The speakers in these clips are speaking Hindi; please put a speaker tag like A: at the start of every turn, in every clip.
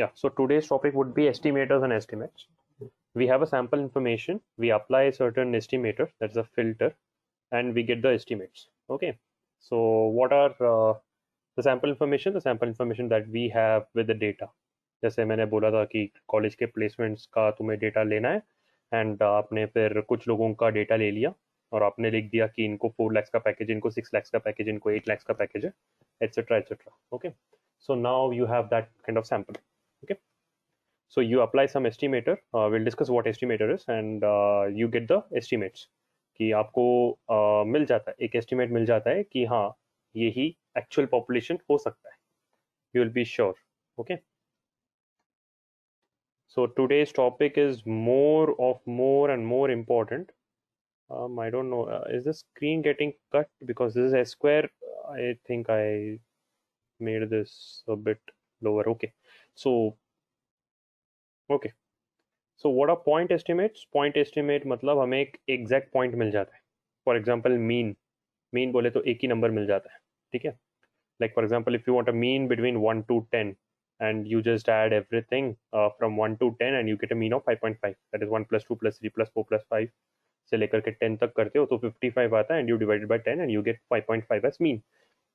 A: Yeah, so today's topic would be estimators and estimates. We have a sample information, we apply a certain estimator, that's a filter, and we get the estimates. Okay, so what are the sample information? The sample information that we have with the data. जैसे मैंने बोला था कि कॉलेज के प्लेसमेंट्स का तुम्हें डेटा लेना है एंड आपने फिर कुछ लोगों का डेटा ले लिया और आपने लिख दिया कि इनको 4 lakhs का पैकेज, इनको 6 lakhs का पैकेज, इनको 8 lakhs का पैकेज है, etcetera etcetera. Okay, so now you have that kind of sample. Okay, so you apply some estimator, we'll discuss what estimator is, and you get the estimates कि आपको मिल जाता है, एक estimate मिल जाता है कि हाँ यही actual population हो सकता है. You will be sure. Okay, so today's topic is more and more important. I don't know, is the screen getting cut because this is a square? I think I made this a bit lower. Okay, so okay, so what are point estimates? Point estimate मतलब हमें एक exact point मिल जाता है. For example, mean बोले तो एक ही नंबर मिल जाता है. ठीक है, like for example, if you want a mean between 1 to 10 and you just add everything from 1 to 10 and you get a mean of 5.5, that is 1 plus 2 plus 3 plus 4 plus 5 से लेकर के 10 तक करते हो तो 55 आता है and you divide it by 10 and you get 5.5 as mean,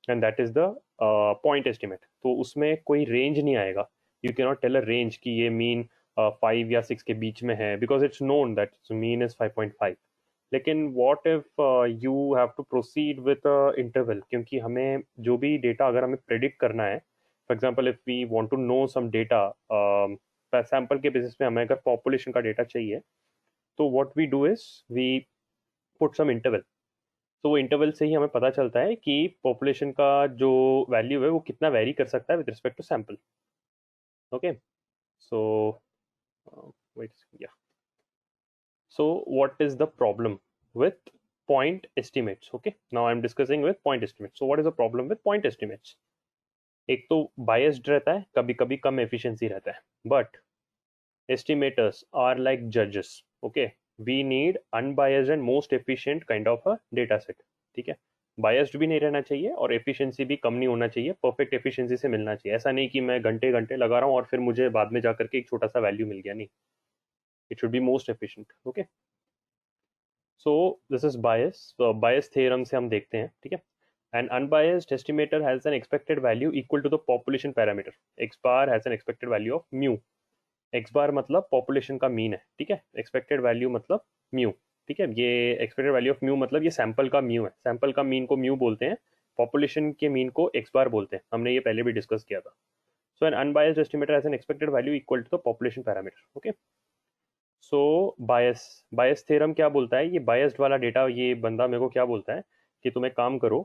A: and that is the point estimate. तो उसमें कोई range नहीं आएगा. You cannot tell a range कि ये mean 5 या 6 के बीच में है because it's known that mean is 5.5. लेकिन what if you have to proceed with interval, क्योंकि हमें जो भी डेटा अगर हमें प्रेडिक्ट करना है, for example if we want to know some data, sample के बेसिस पे हमें अगर पॉपुलेशन का डेटा चाहिए तो what we do is we put some interval. तो वो इंटरवल से ही हमें पता चलता है कि पॉपुलेशन का जो वैल्यू है वो कितना वेरी कर सकता है with respect to sample. Okay, so wait, yeah. So what is the problem with point estimates? Okay, now I'm discussing with point estimates. So what is the problem with point estimates? एक तो biased रहता है, कभी कभी कम efficiency रहता है, but estimators are like judges. Okay, we need unbiased and most efficient kind of a data set. ठीक है, biased भी नहीं रहना चाहिए और efficiency भी कम नहीं होना चाहिए, perfect efficiency से मिलना चाहिए. ऐसा नहीं कि मैं घंटे घंटे लगा रहा हूँ और फिर मुझे बाद में जाकर के एक छोटा सा वैल्यू मिल गया, नहीं. It should be most efficient. Okay, so this is bias. So bias theorem से हम देखते हैं. ठीक है, an unbiased estimator has an expected value equal to the population parameter. X bar has an expected value of mu. X bar मतलब population का mean है. ठीक है, expected value मतलब mu. ठीक है, ये expected value of mu मतलब ये sample का mu है. sample का mean को mu बोलते हैं, population के mean को X bar बोलते हैं. हमने ये पहले भी डिस्कस किया था. So an unbiased estimator has an expected value equal to the population parameter. Okay, so bias theorem क्या बोलता है? ये बायस्ड वाला डेटा, ये बंदा मेरे को क्या बोलता है कि तुम एक काम करो,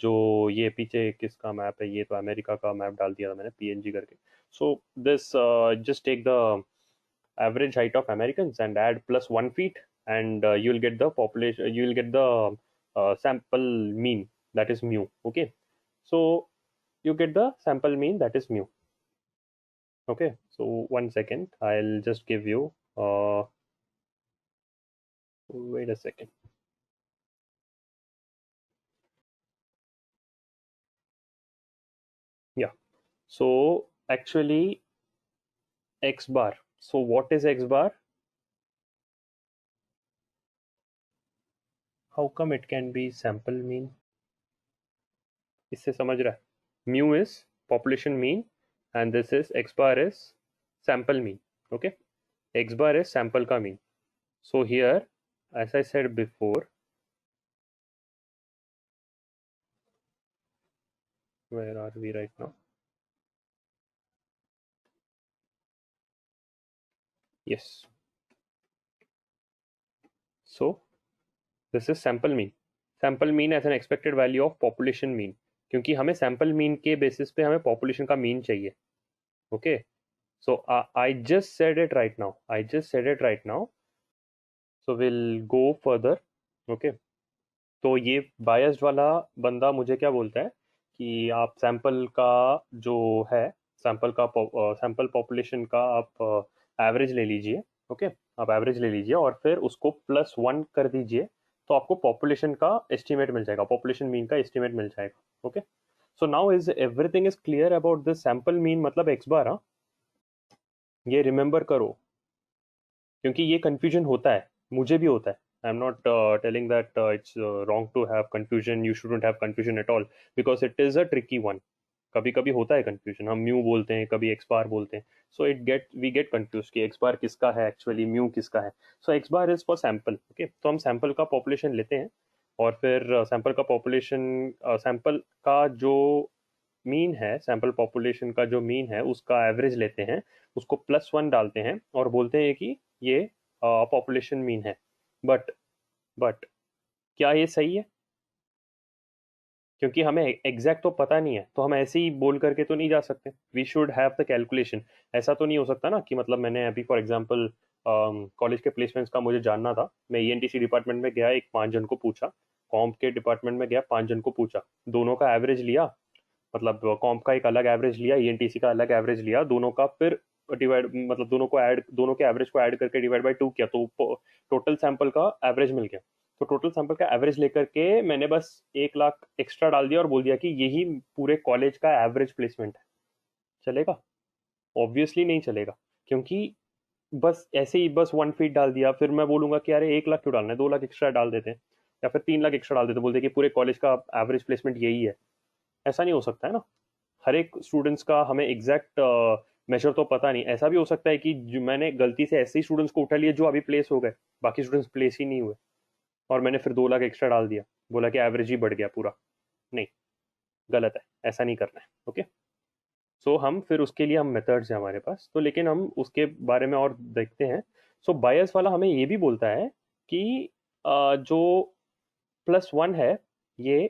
A: जो ये पीछे किसका मैप है, ये तो अमेरिका का मैप डाल दिया था मैंने पीएनजी करके. So this just take the average height of Americans and add plus 1 feet and you will get the population, you will get the sample mean, that is mu. Okay, so you get the sample mean, that is mu. Okay, so 1 second, I'll just give you wait a second. Yeah, so actually X bar. So what is X bar? How come it can be sample mean? इससे समझ रहा है? Mu is population mean and this is X bar is sample mean. Okay, X bar is sample का mean. So here, as I said before, where are we right now? Yes, so this is sample mean. Sample mean as an expected value of population mean, क्योंकि हमें sample mean के basis पे हमें population का mean चाहिए. Okay, so I just said it right now. I just said it right now. So we'll go further. Okay, तो ये biased वाला बंदा मुझे क्या बोलता है कि आप सैंपल का जो है, सैंपल का सैंपल पॉपुलेशन का आप एवरेज ले लीजिए. ओके, आप एवरेज ले लीजिए और फिर उसको +1 कर दीजिए तो आपको पॉपुलेशन का एस्टिमेट मिल जाएगा, पॉपुलेशन मीन का एस्टिमेट मिल जाएगा. Okay, so now is everything is clear about this sample mean मतलब एक्स बार. हाँ, ये रिमेंबर करो, क्योंकि ये कंफ्यूजन होता है, मुझे भी होता है। I am not telling that it's wrong to have confusion, you shouldn't have confusion at all, because it is a tricky one. कभी कभी होता है कंफ्यूजन, हम म्यू बोलते हैं, कभी एक्स बार बोलते हैं, so it get we get confuse कि एक्स बार किसका है एक्चुअली, म्यू किसका है। So X bar is for sample, okay. तो हम सैंपल का पॉपुलेशन लेते हैं, और फिर सैंपल का पॉपुलेशन, सैंपल का जो मीन है, सैंपल पॉपुलेशन का जो मीन है उसका एवरेज लेते हैं, उसको +1 डालते हैं और बोलते हैं कि ये पॉपुलेशन मीन है। बट बट क्या ये सही है? क्योंकि हमें एग्जैक्ट तो पता नहीं है, तो हम ऐसे ही बोल करके तो नहीं जा सकते, we should have the calculation. ऐसा तो नहीं हो सकता ना कि मतलब मैंने अभी फॉर एग्जांपल कॉलेज के प्लेसमेंट्स का मुझे जानना था, मैं ईएनटीसी डिपार्टमेंट में गया, एक 5 जन को पूछा, कॉम्प के डिपार्टमेंट में गया, 5 जन को पूछा, दोनों का एवरेज लिया, मतलब कॉम्प का एक अलग एवरेज लिया, ईएनटीसी का अलग एवरेज लिया, दोनों का फिर डिवाइड, मतलब दोनों को ऐड, दोनों के एवरेज को ऐड करके डिवाइड बाय 2 किया, तो टोटल सैंपल का एवरेज मिल गया। तो टोटल सैंपल का एवरेज लेकर के मैंने बस 1 लाख एक्स्ट्रा डाल दिया और बोल दिया कि यही पूरे कॉलेज का एवरेज प्लेसमेंट है। चलेगा? ऑब्वियसली नहीं चलेगा, क्योंकि बस ऐसे ही बस 1 फीट डाल दिया, फिर मैं बोलूंगा कि अरे 1 लाख क्यों डालना है, 2 लाख एक्स्ट्रा डाल देते हैं, या फिर 3 लाख एक्स्ट्रा डाल देते, बोलते कि पूरे कॉलेज का एवरेज प्लेसमेंट यही है। ऐसा नहीं हो सकता है ना। हर एक स्टूडेंट्स का हमें एग्जैक्ट मेजर तो पता नहीं, ऐसा भी हो सकता है कि जो मैंने गलती से ऐसे ही स्टूडेंट्स को उठा लिया जो अभी प्लेस हो गए, बाकी स्टूडेंट्स प्लेस ही नहीं हुए, और मैंने फिर 2 लाख एक्स्ट्रा डाल दिया, बोला कि एवरेज ही बढ़ गया पूरा। नहीं, गलत है, ऐसा नहीं करना है, ओके। सो हम फिर उसके लिए हम मेथड्स हैं हमारे पास, तो लेकिन हम उसके बारे में और देखते हैं। सो बायस वाला हमें ये भी बोलता है कि जो +1 है ये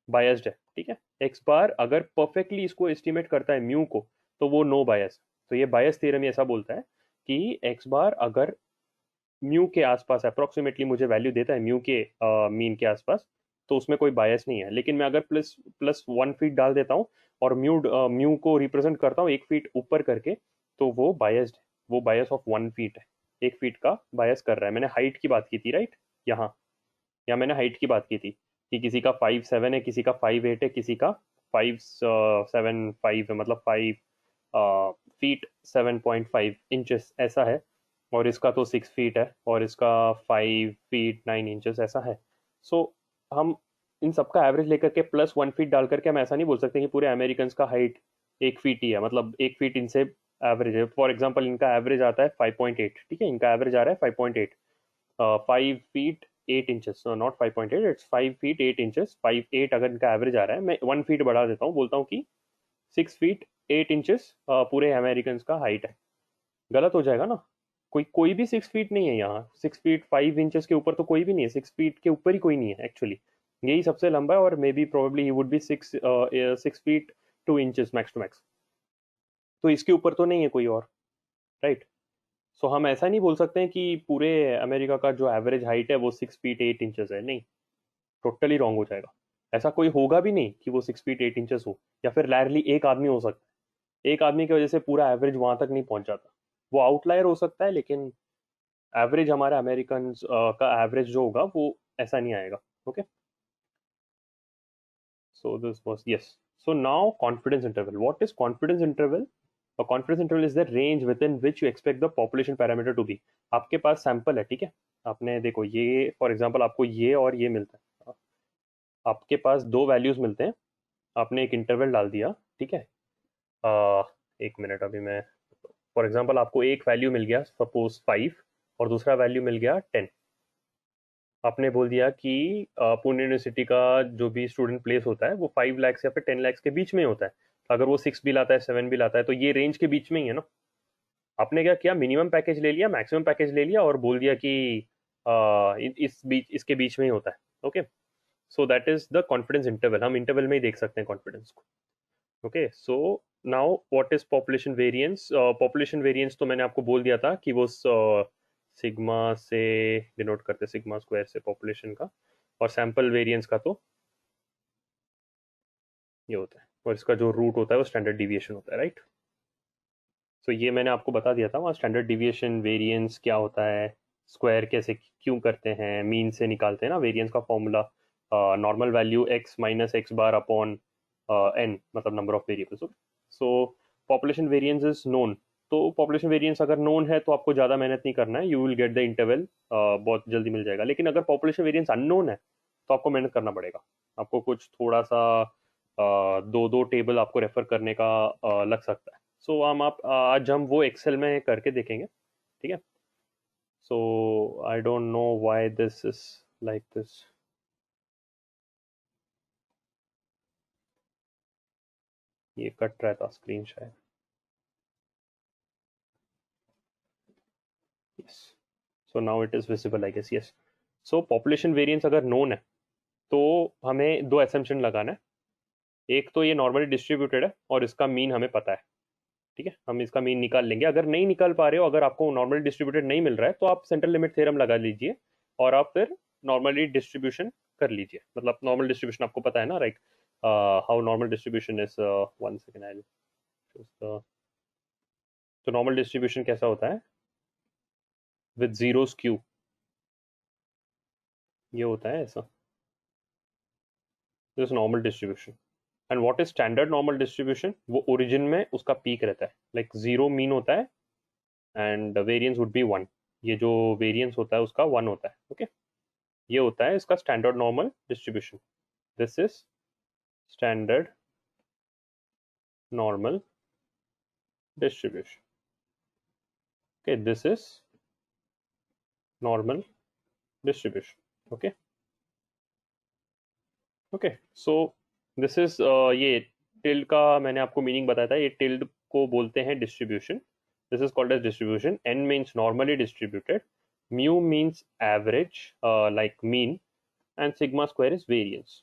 A: बायस्ड है, ठीक है। एक्स बार अगर परफेक्टली इसको एस्टिमेट करता है म्यू को, तो वो नो बायस। तो ये बायस थ्योरम ऐसा बोलता है कि एक्स बार अगर म्यू के आसपास अप्रोक्सीमेटली मुझे वैल्यू देता है म्यू के मीन के आसपास, तो उसमें कोई बायस नहीं है। लेकिन मैं अगर प्लस प्लस 1 फीट डाल देता हूँ और म्यू को रिप्रेजेंट करता हूँ 1 फीट ऊपर करके, तो वो बायस्ड है, वो बायस ऑफ 1 फीट है, 1 फीट का बायस कर रहा है। मैंने हाइट की बात की थी, राइट? यहाँ यहाँ मैंने हाइट की बात की थी कि किसी का 5'7" है, किसी का 5'8" है, किसी का 5'7" 5 है, मतलब 5 फीट 7.5 इंचेस ऐसा है, और इसका तो 6 फीट है, और इसका 5 फीट 9 इंचेस ऐसा है। सो हम इन सबका एवरेज लेकर के +1 फीट डाल करके हम ऐसा नहीं बोल सकते कि पूरे अमेरिकन का हाइट 1 फीट ही है, मतलब 1 फीट इनसे एवरेज है। फॉर एग्जाम्पल इनका एवरेज आता है 5.8, ठीक है, इनका एवरेज आ रहा है 5.8, 5 feet 8 inches, not 5.8, it's 5 feet 8 inches, 5'8" अगर इनका एवरेज आ रहा है, मैं 1 फीट बढ़ा देता हूँ, बोलता हूँ कि 6 फीट 8 इंचेस पूरे अमेरिकन का हाइट है। गलत हो जाएगा ना, कोई कोई भी 6 फीट नहीं है यहाँ, 6 फीट 5 इंचेस के ऊपर तो कोई भी नहीं है, 6 फीट के ऊपर ही कोई नहीं है एक्चुअली, यही सबसे लंबा है, और maybe probably he would be 6 feet 2 inches max to max, तो इसके ऊपर तो नहीं है कोई और, राइट? सो हम ऐसा नहीं बोल सकते हैं कि पूरे अमेरिका का जो एवरेज हाइट है वो 6 फीट 8 इंचेस है, नहीं, टोटली रॉन्ग हो जाएगा। ऐसा कोई होगा भी नहीं कि वो 6 फीट 8 इंचेस हो, या फिर रैरली एक आदमी हो सकता है, एक आदमी की वजह से पूरा एवरेज वहां तक नहीं पहुंच जाता, वो आउटलायर हो सकता है, लेकिन एवरेज हमारा अमेरिकन का एवरेज जो होगा वो ऐसा नहीं आएगा, okay. So this was yes. So now confidence interval, what is confidence interval? A confidence interval is the range within which you expect the population parameter to be। आपके पास सैंपल है, ठीक है, आपने देखो ये फॉर एग्जांपल आपको ये और ये मिलता है, आपके पास दो वैल्यूज मिलते हैं, आपने एक इंटरवल डाल दिया, ठीक है। आ, एक मिनट, अभी मैं फॉर एग्जांपल आपको एक वैल्यू मिल गया सपोज 5, और दूसरा वैल्यू मिल गया 10। आपने बोल दिया कि पुणे यूनिवर्सिटी का जो भी स्टूडेंट प्लेस होता है वो 5 लाख या फिर 10 लाख के बीच में होता है, अगर वो 6 भी लाता है 7 भी लाता है तो ये रेंज के बीच में ही है ना। आपने क्या किया, मिनिमम पैकेज ले लिया, मैक्सिमम पैकेज ले लिया, और बोल दिया कि इस बीच, इसके बीच में ही होता है, okay. So that is the confidence interval, हम इंटरवल में ही देख सकते हैं कॉन्फिडेंस को, okay. So now what is population variance? Population variance तो मैंने आपको बोल दिया था कि वो सिग्मा से डिनोट करते, सिग्मा स्क्वायर से पॉपुलेशन का, और सैंपल वेरिएंस का तो ये होता है, और इसका जो रूट होता है वो स्टैंडर्ड डिविएशन होता है, राइट? सो ये मैंने आपको बता दिया था वहाँ, स्टैंडर्ड डिविएशन वेरिएंस क्या होता है, स्क्वायर कैसे क्यों करते हैं, मीन से निकालते हैं ना वेरिएंस का formula, normal value x minus x bar upon n, मतलब number of variables. So population variance is known, तो पॉपुलेशन वेरिएंस अगर नोन है तो आपको ज़्यादा मेहनत नहीं करना है, you will get the interval बहुत जल्दी मिल जाएगा। लेकिन अगर पॉपुलेशन वेरिएंस अननोन है तो आपको मेहनत करना पड़ेगा, आपको कुछ थोड़ा सा दो दो टेबल आपको रेफर करने का लग सकता है। सो हम आप आज हम वो एक्सेल में करके देखेंगे, ठीक है। So I don't know why this is like this. ये कट रहा था स्क्रीन शायद। Yes, so now it is visible I guess. Yes, so population variance अगर नोन है तो हमें दो एसम्पशन लगाना है। एक तो ये नॉर्मली डिस्ट्रीब्यूटेड है और इसका मीन हमें पता है, ठीक है, हम इसका मीन निकाल लेंगे। अगर नहीं निकाल पा रहे हो, अगर आपको नॉर्मली डिस्ट्रीब्यूटेड नहीं मिल रहा है, तो आप सेंट्रल लिमिट थ्योरम लगा लीजिए और आप फिर नॉर्मली डिस्ट्रीब्यूशन कर लीजिए। मतलब नॉर्मल डिस्ट्रीब्यूशन आपको पता है ना, like how normal distribution is. One second, I तो नॉर्मल डिस्ट्रीब्यूशन कैसा होता है विद जीरो स्क्यू, ये होता है ऐसा, this normal distribution. And what is standard normal distribution, वो ओरिजिन में उसका पीक रहता है, लाइक जीरो मीन होता है and variance would be one. ये जो वेरिएंस होता है उसका वन होता है, ओके। ये होता है इसका standard normal distribution. This is standard normal distribution, okay. This is normal distribution, okay okay. So this is ये टिल्ड का मैंने आपको मीनिंग बताया था, ये टिल्ड को बोलते हैं distribution. This is called as distribution. N means normally distributed, mu means average like mean, and sigma square is variance.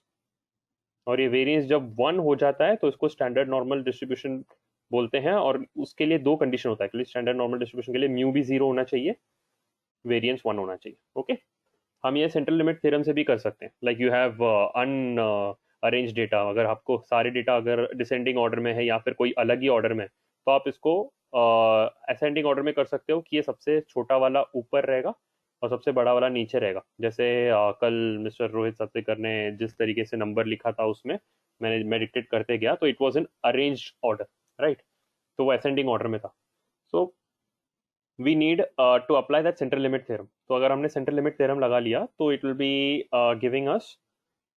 A: और ये वेरिएंस जब वन हो जाता है तो इसको स्टैंडर्ड नॉर्मल डिस्ट्रीब्यूशन बोलते हैं। और उसके लिए दो कंडीशन होता है, स्टैंडर्ड नॉर्मल डिस्ट्रीब्यूशन के लिए म्यू भी जीरो होना चाहिए, वेरिएंस वन होना चाहिए, ओके। हम ये सेंट्रल लिमिट थ्योरम से भी कर सकते हैं, like you have un arrange data. अगर आपको सारे डेटा अगर डिसेंडिंग ऑर्डर में है या फिर कोई अलग ही ऑर्डर में, तो आप इसको असेंडिंग ऑर्डर में कर सकते हो कि ये सबसे छोटा वाला ऊपर रहेगा और सबसे बड़ा वाला नीचे रहेगा। जैसे कल मिस्टर रोहित सत्तेकर ने जिस तरीके से नंबर लिखा था उसमें मैं डिक्टेट करते गया, तो it was an arranged order, right. तो वो असेंडिंग ऑर्डर में था। So we need to apply that central limit theorem. तो अगर हमने सेंट्रल लिमिट थ्योरम लगा लिया तो it will be giving us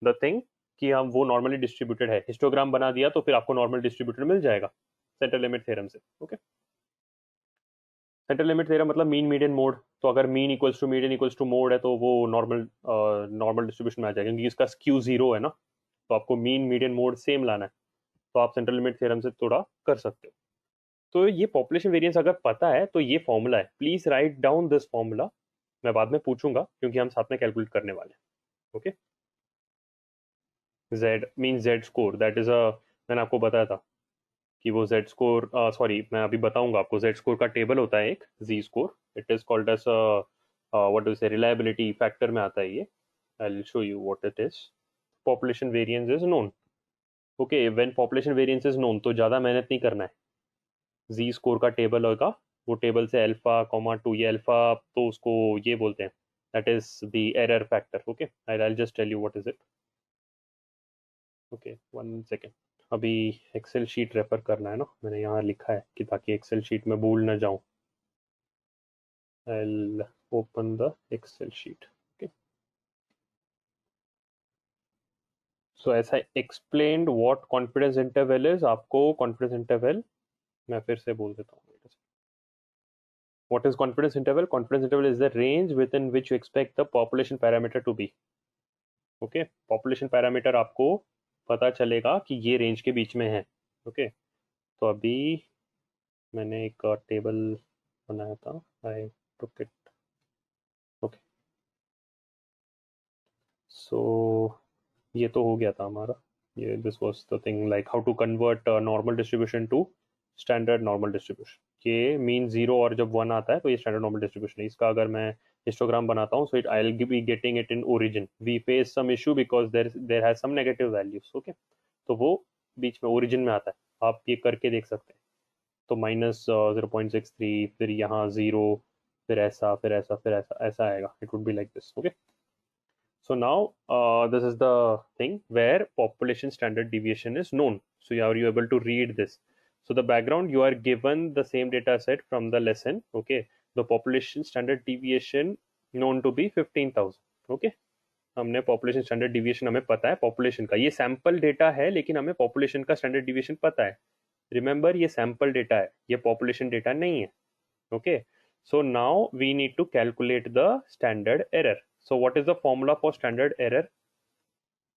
A: the thing कि हम वो नॉर्मली डिस्ट्रीब्यूटेड है। हिस्टोग्राम बना दिया तो फिर आपको नॉर्मल डिस्ट्रीब्यूटेड मिल जाएगा सेंट्रल लिमिट थ्योरम से, ओके। सेंट्रल लिमिट थ्योरम मतलब मीन मीडियन मोड। तो अगर mean equals to median equals to mode है तो वो नॉर्मल नॉर्मल डिस्ट्रीब्यूशन में आ जाएगा, क्योंकि इसका स्क्यू जीरो है ना। तो आपको मीन मीडियन मोड सेम लाना है, तो आप सेंट्रल लिमिट थ्योरम से थोड़ा कर सकते हो। तो ये पॉपुलेशन वेरिएंस अगर पता है तो ये फॉर्मूला है, please write down this formula. मैं बाद में पूछूंगा क्योंकि हम साथ में कैलकुलेट करने वाले हैं, okay. Z mean Z score, that is a, मैंने आपको बताया था कि वो जेड स्कोर, सॉरी मैं अभी बताऊंगा आपको। जेड स्कोर का टेबल होता है एक, Z score, it is called as what do say reliability factor में आता है ये। I will show you what it is. Population variance is known, okay. When population variance is known तो ज़्यादा मेहनत नहीं करना है। जी स्कोर का टेबल होगा, वो टेबल से अल्फा कॉमा टू, ये अल्फा तो उसको ये बोलते हैं, that is the error factor, okay. I just tell you what is it, okay. One second, अभी एक्सेल शीट रेफर करना है ना, मैंने यहाँ लिखा है कि ताकि एक्सेल शीट में भूल ना जाऊँ। I'll open the Excel sheet, okay. So as I explained what confidence interval is, आपको confidence interval मैं फिर से बोल देता हूँ। What is confidence interval? Confidence interval is the range within which you expect the population parameter to be. Okay, population parameter आपको पता चलेगा कि ये रेंज के बीच में है, ओके। तो अभी मैंने एक टेबल बनाया था, आई टुक इट, ओके। सो ये तो हो गया था हमारा, ये this was the thing like how to convert normal distribution to standard normal distribution. ये मीन जीरो और जब वन आता है तो ये स्टैंडर्ड नॉर्मल डिस्ट्रीब्यूशन है। इसका अगर मैं हिस्टोग्राम बनाता हूँ, so it I will be getting it in origin. We face some issue because there has some negative values, okay. तो वो बीच में ओरिजिन में आता है, आप ये करके देख सकते हैं। तो माइनस 0.63, फिर यहाँ जीरो, फिर ऐसा फिर ऐसा फिर ऐसा ऐसा आएगा, it would be like this, okay. So now this is the thing where population standard deviation is known. So are you able to read this? So the background, you are given the same data set from the lesson. Okay, the population standard deviation known to be 15,000. Okay, हमने पॉपुलेशन स्टैंडर्ड डिविएशन हमें पता है पॉपुलेशन का, ये सैंपल डेटा है लेकिन हमें पॉपुलेशन का स्टैंडर्ड डिविएशन पता है. रिमेंबर, ये सैंपल डेटा है, ये पॉपुलेशन डेटा नहीं है. Okay, so now we need to calculate the standard error. So what is the formula for standard error?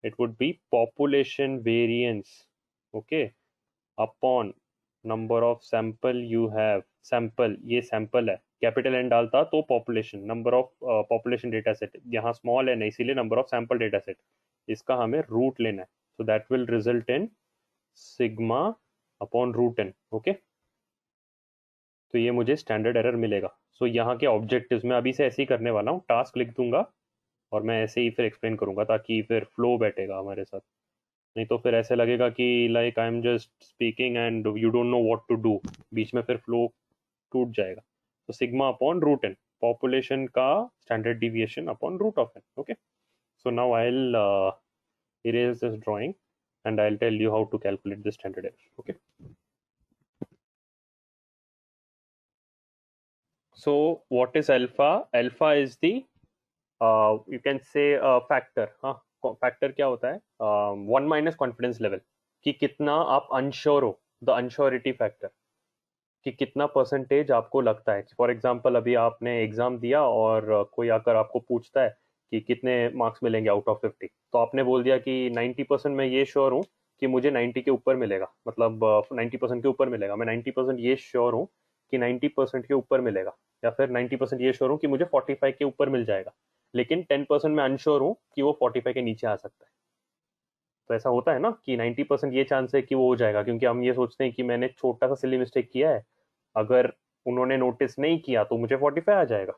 A: It would be population variance, okay, upon number of sample you have. sample, ये sample है, कैपिटल एन डालता तो population, number of population data set, यहाँ स्मॉल है ना इसीलिए number of sample data set, इसका हमें रूट लेना है. So that will result in sigma upon root N. Okay, तो ये मुझे स्टैंडर्ड एरर मिलेगा. सो यहाँ के ऑब्जेक्टिव्स मैं अभी से ऐसे ही करने वाला हूँ, टास्क लिख दूंगा और मैं ऐसे ही फिर एक्सप्लेन करूंगा ताकि फिर फ्लो बैठेगा हमारे साथ. नहीं तो फिर ऐसे लगेगा कि like I am just speaking and you don't know what to do, बीच में फिर फ्लो टूट जाएगा. तो sigma upon root n, population का standard deviation upon root of n. Okay, so now I will erase this drawing and I'll tell you how to calculate the standard error. Okay, so what is alpha? Alpha is the you can say factor. हाँ, फैक्टर क्या होता है? 1 माइनस कॉन्फिडेंस लेवल, कि कितना आप अनश्योर हो, द अनश्योरिटी फैक्टर, कि कितना परसेंटेज आपको लगता है. फॉर एग्जांपल अभी आपने एग्जाम दिया और कोई आकर आपको पूछता है कि कितने मार्क्स मिलेंगे आउट ऑफ 50, तो आपने बोल दिया कि 90% मैं ये श्योर हूँ कि मुझे 90 के ऊपर मिलेगा, मतलब 90% के ऊपर मिलेगा. मैं 90% ये श्योर हूँ कि 90% के ऊपर मिलेगा, या फिर 90% ये श्योर हूँ कि मुझे 45 के ऊपर मिल जाएगा, लेकिन 10% मैं अनश्योर हूँ कि वो 45 के नीचे आ सकता है. तो ऐसा होता है ना कि 90% ये चांस है कि वो हो जाएगा, क्योंकि हम ये सोचते हैं कि मैंने छोटा सा सिली मिस्टेक किया है, अगर उन्होंने नोटिस नहीं किया तो मुझे 45 आ जाएगा,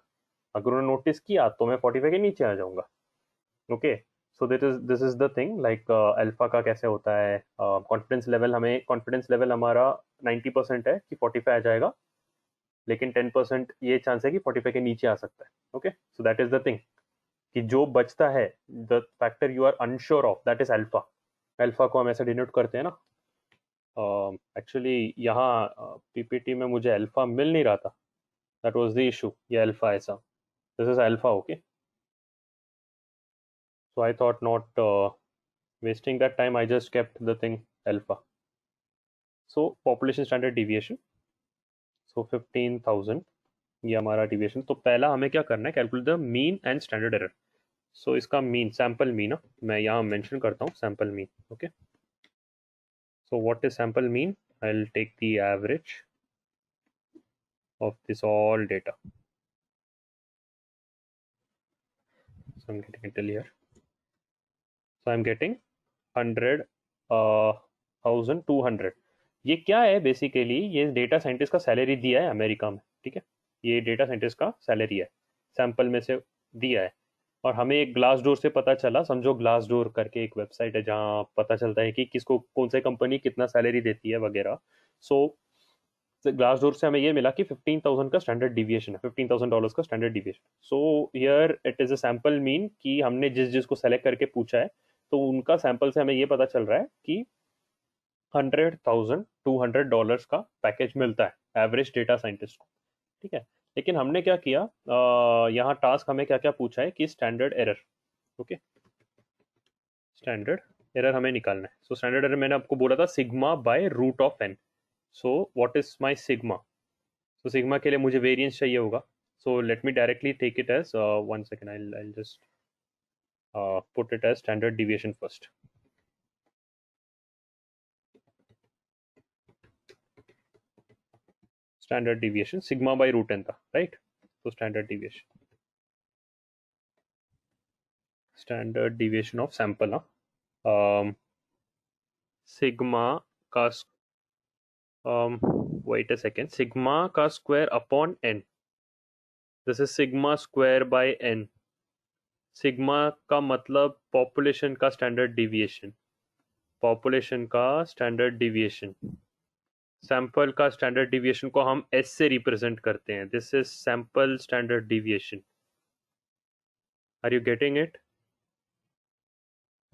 A: अगर उन्होंने नोटिस किया तो मैं 45 के नीचे आ जाऊंगा. Okay, so this is the thing, like alpha का कैसे होता है. कॉन्फिडेंस लेवल, हमें कॉन्फिडेंस लेवल हमारा 90% है कि 45 आ जाएगा, लेकिन 10% ये चांस है कि 45 के नीचे आ सकता है. Okay, so that is the thing, कि जो बचता है, the factor you are unsure of, that is alpha. Alpha को हम ऐसे डिनोट करते हैं ना. एक्चुअली यहाँ पीपीटी में मुझे अल्फा मिल नहीं रहा था, दैट वाज द इशू. ये अल्फा ऐसा, this is alpha. Okay, so I thought not wasting that time, I just kept the thing alpha. So population standard deviation, so 15,000, ये हमारा डिविएशन. तो पहला हमें क्या करना है, calculate the mean and standard error. So इसका मीन, सैंपल मीन, मैं यहाँ मेंशन करता हूँ sample mean. Okay, so what is sample mean? I'll take the average of this all data. So I'm getting it till here. So I'm getting 100, 1200. ये क्या है बेसिकली, ये डेटा साइंटिस्ट का सैलरी दिया है अमेरिका में. ठीक है, ये डेटा साइंटिस्ट का सैलरी है, सैंपल में से दिया है. और हमें एक ग्लास डोर से पता चला, समझो ग्लास डोर करके एक वेबसाइट है जहाँ पता चलता है कि किसको कौन सी कंपनी कितना सैलरी देती है वगैरह. सो ग्लास डोर से हमें ये मिला कि 15,000 का स्टैंडर्ड डिविएशन है, $15,000 का standard deviation. So here it is a sample mean, कि हमने जिस जिसको सेलेक्ट करके पूछा है तो उनका सैंपल से हमें ये पता चल रहा है कि $100,200 का पैकेज मिलता है एवरेज डेटा साइंटिस्ट को. ठीक है, लेकिन हमने क्या किया, यहाँ टास्क हमें क्या क्या पूछा है कि standard error. Okay, standard error हमें निकालना है. सो स्टैंडर्ड एरर मैंने आपको बोला था sigma by root of N. So what is my sigma? So sigma के लिए मुझे वेरिएंस चाहिए होगा. So let me directly take it as 1 second, I just put it as standard deviation first. Standard deviation sigma by root N था, राइट? तो standard deviation of sample, sigma का wait a second, sigma का square upon n, this is sigma square by n. Sigma का मतलब पॉपुलेशन का स्टैंडर्ड डिविएशन, पॉपुलेशन का स्टैंडर्ड डिविएशन. सैंपल का स्टैंडर्ड डिविएशन को हम s से रिप्रेजेंट करते हैं, this is sample standard deviation. Are you getting it?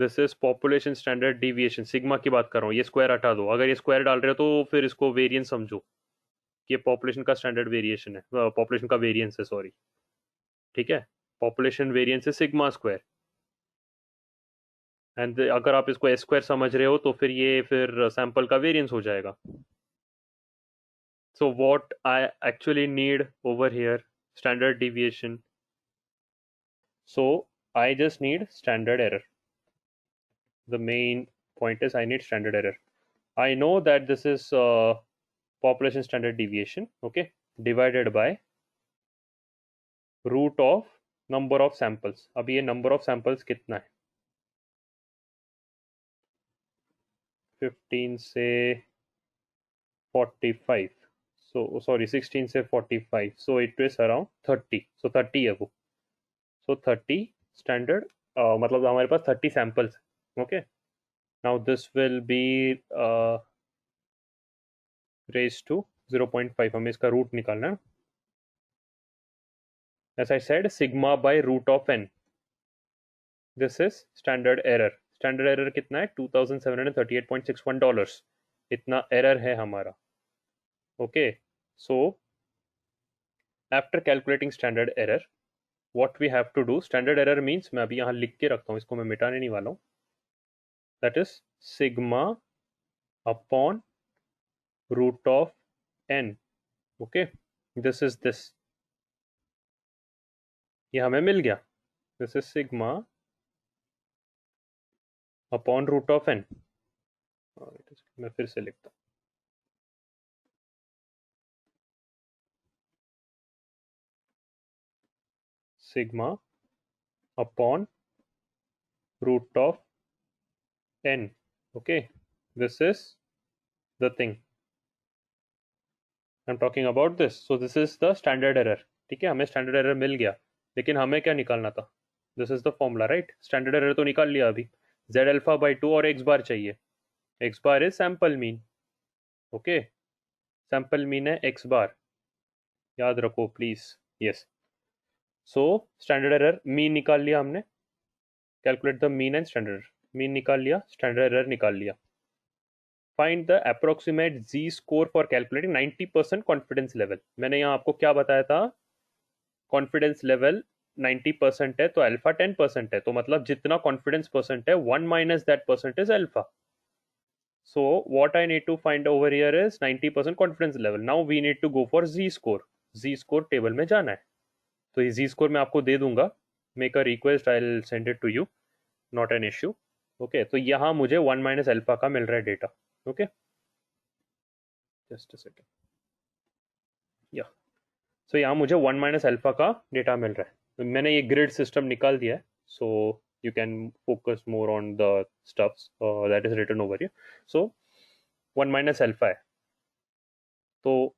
A: This is population standard deviation, sigma की बात कर रहा हूँ, ये स्क्वायर हटा दो, अगर ये स्क्वायर डाल रहे हो तो फिर इसको वेरिएंस समझो, ये पॉपुलेशन का स्टैंडर्ड वेरिएशन है, पॉपुलेशन का वेरिएंस है, सॉरी, ठीक है, पॉपुलेशन वेरिएंस है सिग्मा स्क्वायर, एंड अगर आप इसको एस स्क्वायर समझ रहे हो तो फिर ये फिर सैंपल का वेरिएंस हो जाएगा. So what I actually need over here, standard deviation. So I just need standard error. The main point is I need standard error. I know that this is population standard deviation, okay, divided by root of number of samples. अब ये number of samples कितना है? 15 से 45. So sorry, 16 से 45. So it is around 30. So 30 है वो. So 30 standard, मतलब हमारे पास 30 samples. Okay. Now this will be raised to 0.5. हमें इसका रूट निकालना है. As I said, sigma by root of n. This is standard error. Standard error कितना है? $2,738.61. इतना error है हमारा. Okay. So after calculating standard error, what we have to do? Standard error means, मैं अभी यहाँ लिख के रखता हूँ, इसको मैं मिटाने नहीं वाला हूँ. That is sigma upon root of n. Okay. This is this. ये हमें मिल गया. This is sigma upon root of n. मैं फिर से लिखता हूँ. Sigma upon root of n. Okay, this is the thing I'm talking about this. So this is the standard error. ठीक है, हमें standard error मिल गया, लेकिन हमें क्या निकालना था? This is the formula, right? Standard error तो निकाल लिया अभी. Z alpha by 2 और x bar चाहिए. X bar is sample mean. Okay, sample mean है x bar. याद रखो please. Yes. So standard error mean निकाल लिया हमने. Calculate the mean and standard error. Mean निकाल लिया, standard error निकाल लिया. Find the approximate z score for calculating 90% confidence level. मैंने यहाँ आपको क्या बताया था? Confidence level 90% है तो अल्फा 10% है, तो मतलब जितना confidence percent है 1 minus that percent is alpha. So what I need to find over here is 90% confidence level. Now we need to go for z score. Z score table में जाना है, तो ये z score मैं आपको दे दूंगा. Make a request, I'll send it to you. Not an issue. Okay, तो यहाँ मुझे 1 minus alpha का मिल रहा है data. Okay, just a second. Yeah. So यहाँ मुझे 1 minus alpha का डेटा मिल रहा है. तो मैंने ये ग्रिड सिस्टम निकाल दिया है. So you can focus more on the stuffs that is written over here. So 1 minus alpha है, तो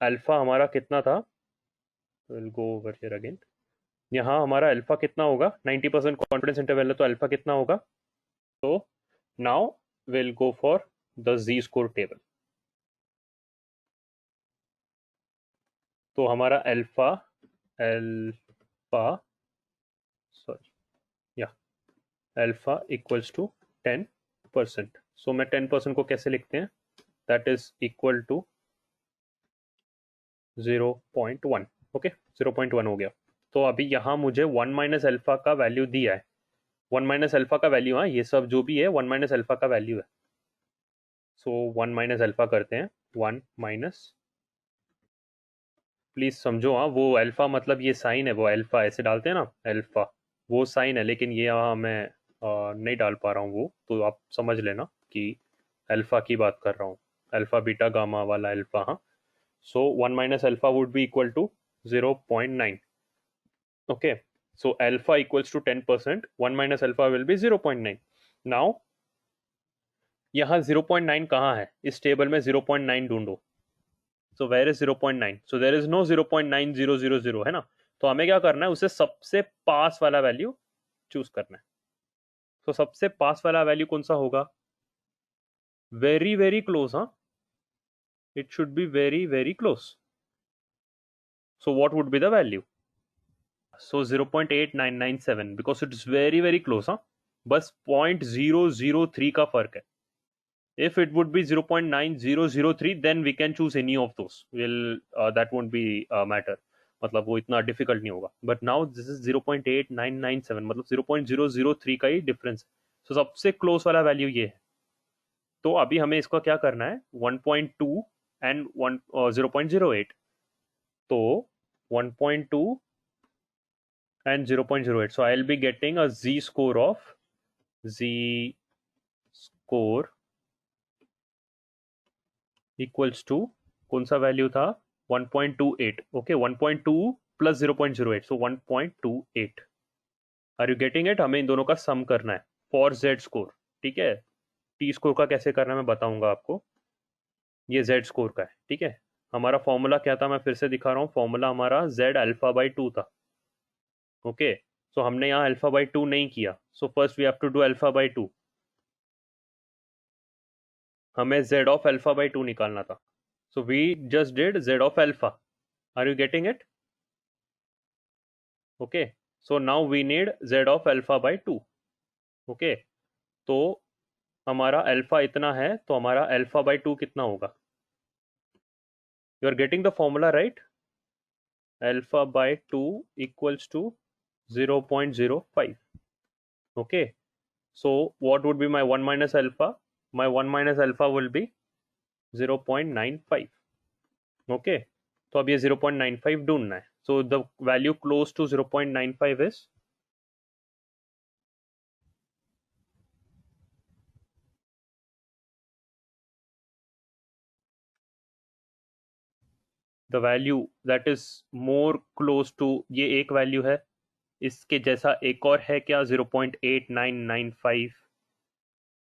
A: अल्फा हमारा कितना था? We'll go over here again. यहाँ हमारा अल्फा कितना होगा? 90% कॉन्फिडेंस इंटरवल है, तो अल्फा कितना होगा? तो now we'll go for the z score table. तो हमारा अल्फा सॉरी या अल्फा इक्वल्स टू 10%. सो मैं 10% को कैसे लिखते हैं? That is equal to 0.1. Okay, 0.1 हो गया. तो अभी यहाँ मुझे 1 माइनस अल्फा का वैल्यू दिया है. 1 माइनस अल्फा का वैल्यू, हाँ ये सब जो भी है 1 माइनस अल्फा का वैल्यू है. सो 1 माइनस अल्फा करते हैं. 1 माइनस, प्लीज समझो, हाँ वो अल्फा मतलब ये साइन है, वो अल्फा ऐसे डालते हैं ना, अल्फा वो साइन है, लेकिन ये यहाँ मैं नहीं डाल पा रहा हूँ वो, तो आप समझ लेना कि अल्फा की बात कर रहा हूँ, अल्फा बीटा गामा वाला अल्फा. हाँ, so 1 minus alpha would be equal to 0.9. Okay, so alpha equals to 10%, 1 minus alpha will be 0.9. Now यहाँ 0.9 कहाँ है? इस टेबल में 0.9 ढूंढो. So where is 0.9? So there is no 0.9000 है ना, तो हमें क्या करना है? उसे सबसे पास वाला वैल्यू चूज करना है. तो सबसे पास वाला वैल्यू कौन सा होगा? Very very close. हाँ, it should be very very close. So what would be the value? So 0.8997, because it is very very close. Huh? बस 0.003 का फर्क है. If it would be 0.9003, then we can choose any of those. That won't be matter. मतलब वो इतना डिफिकल्ट नहीं होगा. बट नाउ दिस इज 0.8997, मतलब 0.003 का ही डिफरेंस. तो सबसे क्लोज वाला वैल्यू ये है. तो अभी हमें इसका क्या करना है, 1.2 एंड 0.08. तो 1.2 and 0.08. So I'll be getting a z score equals to, कौन सा वैल्यू था, 1.28. Okay, 1.2 plus 0.08, so 1.28. Are you getting it? हमें इन दोनों का सम करना है फॉर जेड स्कोर. ठीक है, टी स्कोर का कैसे करना है मैं बताऊंगा आपको. ये जेड स्कोर का है. ठीक है, हमारा फॉर्मूला क्या था, मैं फिर से दिखा रहा हूँ. फॉर्मूला हमारा जेड अल्फा बाई 2 था. ओके, सो हमने यहाँ अल्फा बाई 2 नहीं किया. So first we have to do alpha by 2. हमें जेड ऑफ अल्फा बाई 2 निकालना था. So we just did Z of alpha. Are you getting it? Okay, so now we need z of alpha by 2. Okay, तो हमारा अल्फा इतना है, तो हमारा अल्फा बाई 2 कितना होगा? You are getting the formula right? Alpha by 2 equals to 0.05. Okay, so what would be my 1 minus alpha? My 1 minus alpha will be 0.95. okay, तो अब ये 0.95 ढूंढना है. so the value close to 0.95 is the value that is more close to, ये एक वैल्यू है, इसके जैसा एक और है क्या, 0.8995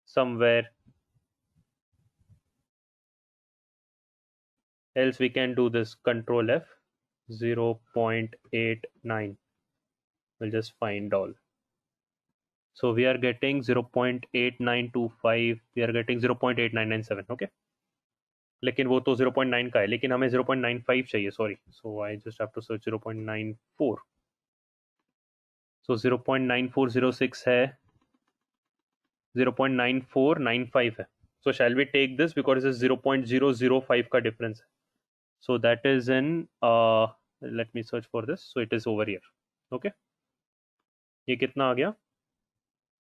A: somewhere. else we can do this, control F, 0.89. we'll just find all. so we are getting 0.8925, we are getting 0.8997. okay, लेकिन वो तो 0.9 का है, लेकिन हमें 0.95 चाहिए. Sorry, so I just have to search 0.94. सो 0.9406 है, 0.9495 है. so shall we take this because this is 0.005 का difference है. so that is in let me search for this. so it is over here. okay, ये कितना आ गया,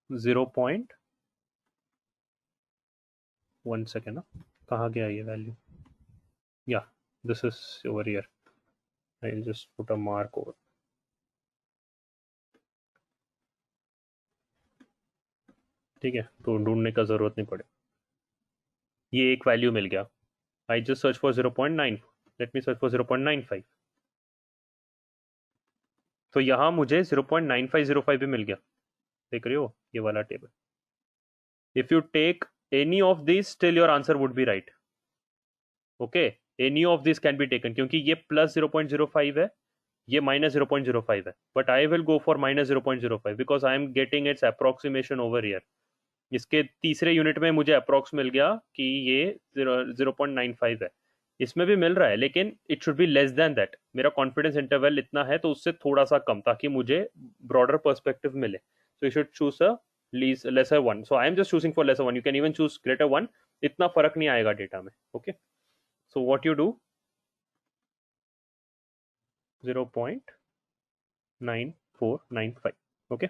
A: 0.1 सेकेंड ना, कहाँ गया ये वैल्यू? या this is over here. I will just put a mark over. ठीक है, तो ढूंढने का जरूरत नहीं पड़े. ये एक वैल्यू मिल गया. I just search for 0.9. Let me search for 0.95. तो यहाँ मुझे 0.9505 भी मिल गया. देख रहे हो ये वाला table. If you take any of this, still your answer would be right. Okay, any of this can be taken, क्योंकि ये प्लस 0.05 है, ये माइनस 0.05 है. But I will go for minus 0.05 because I am getting its approximation over here. इसके तीसरे यूनिट में मुझे अप्रोक्स मिल गया कि ये 0.95 है. इसमें भी मिल रहा है, लेकिन it should be less than that. मेरा कॉन्फिडेंस इंटरवल इतना है, तो उससे थोड़ा सा कम, ताकि मुझे ब्रॉडर पर्सपेक्टिव मिले. So you should choose a lesser one. So I am just choosing for lesser one. You can even choose greater one. इतना फर्क नहीं आएगा डेटा में. Okay, so what you do, 0.9495. Okay,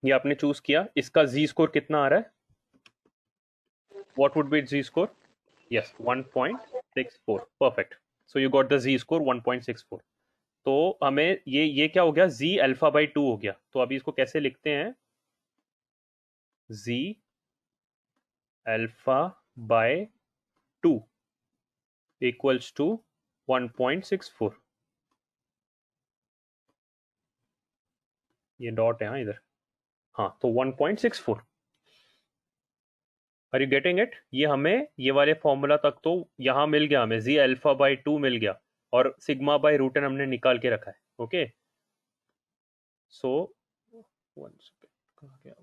A: ये आपने चूज किया. इसका जी स्कोर कितना आ रहा है? What would be Z score? yes, 1.64. perfect. so you got the z score 1.64. तो हमें ये क्या हो गया, z अल्फा बाई 2 हो गया. तो अभी इसको कैसे लिखते हैं, z alpha by 2 equals to 1.64. ये डॉट है हाँ इधर. हाँ, तो 1.64. Are you getting it? ये हमें ये वाले फॉर्मूला तक तो यहाँ मिल गया, हमें z अल्फा बाई 2 मिल गया, और सिग्मा बाई रूट एन हमने निकाल के रखा है. ओके, सो वन सेकेंड, कहाँ गया?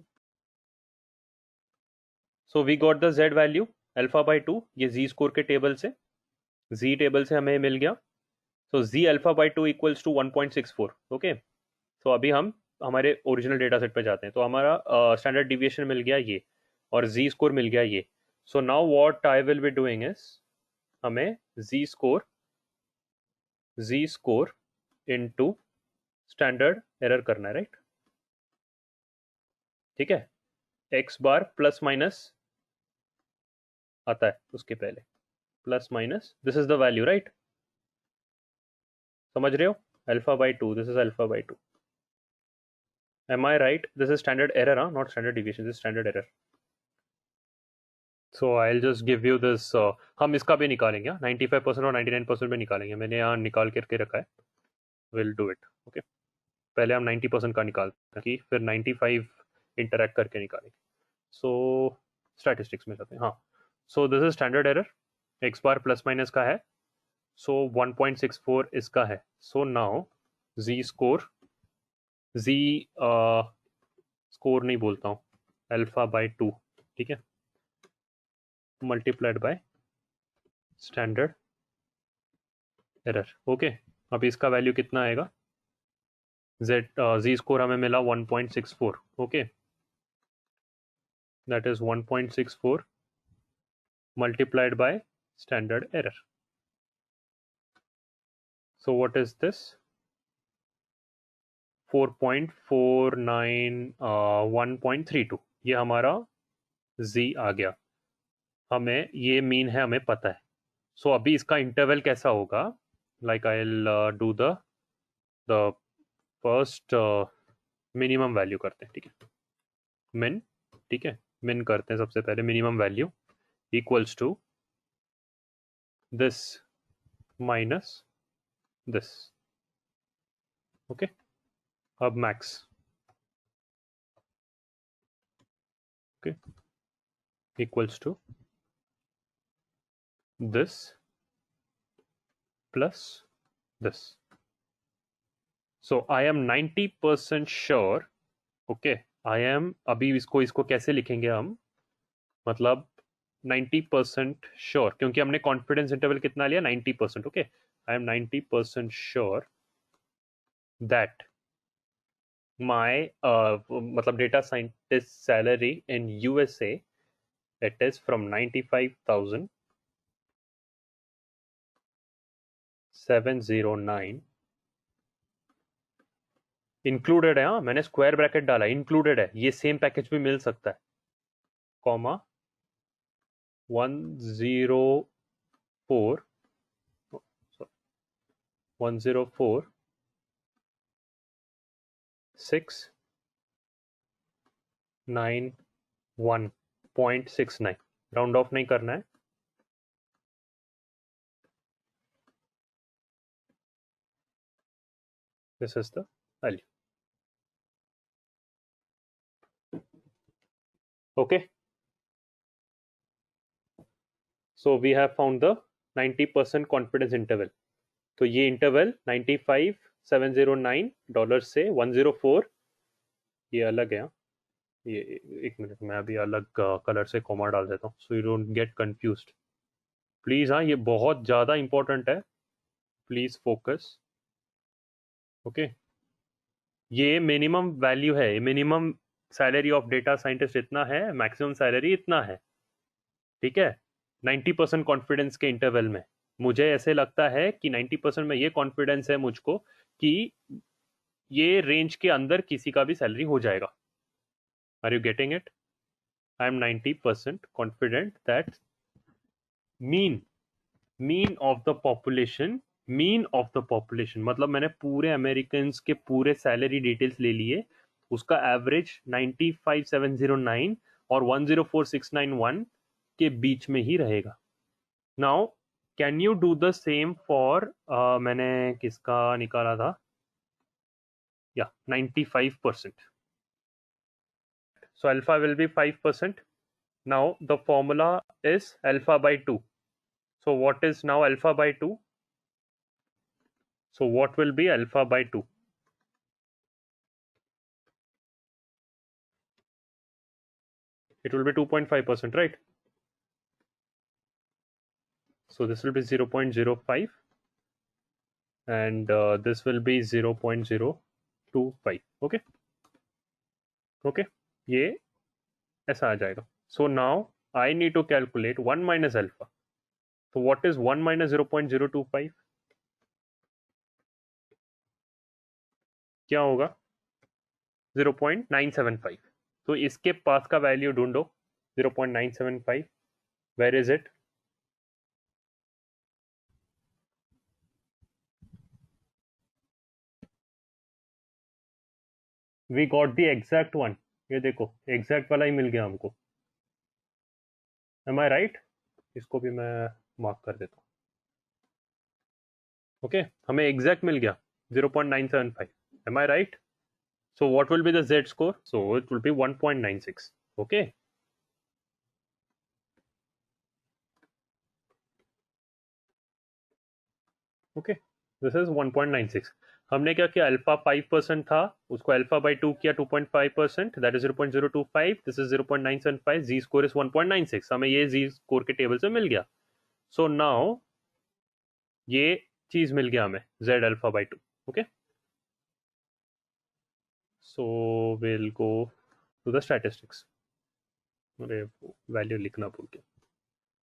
A: So we got the z value alpha by 2, ये z स्कोर के टेबल से, z टेबल से हमें मिल गया. So z alpha by 2 equals to 1.64. Okay, so अभी हम हमारे ओरिजिनल डेटा सेट पे जाते हैं, तो हमारा स्टैंडर्ड डिविएशन मिल गया ये, और जी स्कोर मिल गया ये. So now what I will be doing is, हमें जी स्कोर इनटू स्टैंडर्ड एरर करना है, राइट? ठीक है, एक्स बार प्लस माइनस आता है उसके पहले, plus minus this is the value, right? समझ रहे हो? Alpha by two, this is alpha by two. Am I right? This is standard error, huh? Not standard deviation. This is standard error. So I'll just give you this. हम इसका भी निकालेंगे, 95% और 99% में निकालेंगे. मैंने यहाँ निकाल करके रखा है. We'll do it. Okay. पहले हम 90% का निकालते हैं, कि फिर 95 इंटरैक्ट करके निकालेंगे. So स्टैटिस्टिक्स में जाते हैं. हाँ. So this is standard error. X bar plus minus का है. So 1.64 इसका है. So now Z score, Z score नहीं बोलता हूँ, अल्फा बाई टू, ठीक है, multiplied by standard error. Okay, अब इसका वैल्यू कितना आएगा? जी स्कोर हमें मिला 1.64. Okay, that is 1.64 multiplied by standard error. So what is this? 4.49 ये हमारा जी आ गया. हमें ये मीन है, हमें पता है. सो अभी इसका इंटरवल कैसा होगा? Like I will do the first minimum value करते हैं, ठीक है, मिन. ठीक है, मिन करते हैं सबसे पहले. Minimum value equals to this minus this. Okay, अब max. Okay, equals to this plus this. So I am 90% sure. Okay, I am, अभी इसको कैसे लिखेंगे हम? मतलब 90% श्योर, क्योंकि हमने कॉन्फिडेंस इंटरवल कितना लिया? 90%. Okay, I am 90% sure that my मतलब data scientist salary in USA, it is from 95,709 included है. हाँ, मैंने स्क्वायर ब्रैकेट डाला, इंक्लूडेड है. ये सेम पैकेज भी मिल सकता है, कॉमा 104 104 691.69. राउंड ऑफ नहीं करना है. This is the value. Okay, so we have found the 90% confidence interval. तो ये इंटरवल 95,709 डॉलर से 104, ये अलग है. ये एक मिनट, मैं अभी अलग कलर से कॉमा डाल देता हूँ, so you don't get confused please. हाँ, ये बहुत ज़्यादा इंपॉर्टेंट है, प्लीज फोकस. ओके, ये मिनिमम वैल्यू है. Minimum salary of data scientist इतना है, मैक्सिमम सैलरी इतना है, ठीक है, 90% कॉन्फिडेंस के इंटरवल में. मुझे ऐसे लगता है कि 90% में ये कॉन्फिडेंस है मुझको कि ये रेंज के अंदर किसी का भी सैलरी हो जाएगा. Are you getting it? I am 90% confident that mean of the population, mean of the population मतलब मैंने पूरे अमेरिकन के पूरे सैलरी डिटेल्स ले लिए, उसका एवरेज 95,709 और 104,691 के बीच में ही रहेगा. Now can you do the same for, मैंने किसका निकाला था? या 95%. So alpha will be 5%. Now the formula is alpha by 2. So what is now alpha by 2? So what will be alpha by 2? It will be 2.5%, right? So this will be 0.05 and this will be 0.025. Okay. Okay, ये ऐसा आ जाएगा. So now I need to calculate 1 minus alpha. तो व्हाट इज 1 माइनस 0.025? क्या होगा? 0.975. तो इसके पास का वैल्यू ढूंढो. 0.975, where is it? We got the exact one. ये देखो, एग्जैक्ट वाला ही मिल गया हमको. Am I right? इसको भी मैं मार्क कर देता हूँ. ओके, हमें एग्जैक्ट मिल गया 0.975. Am I right? So what will be the Z score? So it will be 1.96. Okay. Okay. This is 1.96. हमने क्या किया? अल्फा 5% था, उसको अल्फा बाई 2 किया 2.5%, that is 0.025. This is 0.975. Z score is 1.96. हमें ये जी स्कोर के टेबल से मिल गया. सो नाउ ये चीज मिल गया हमें, Z alpha by 2. Okay, so will go to the statistics. अरे वैल्यू लिखना भूल गया.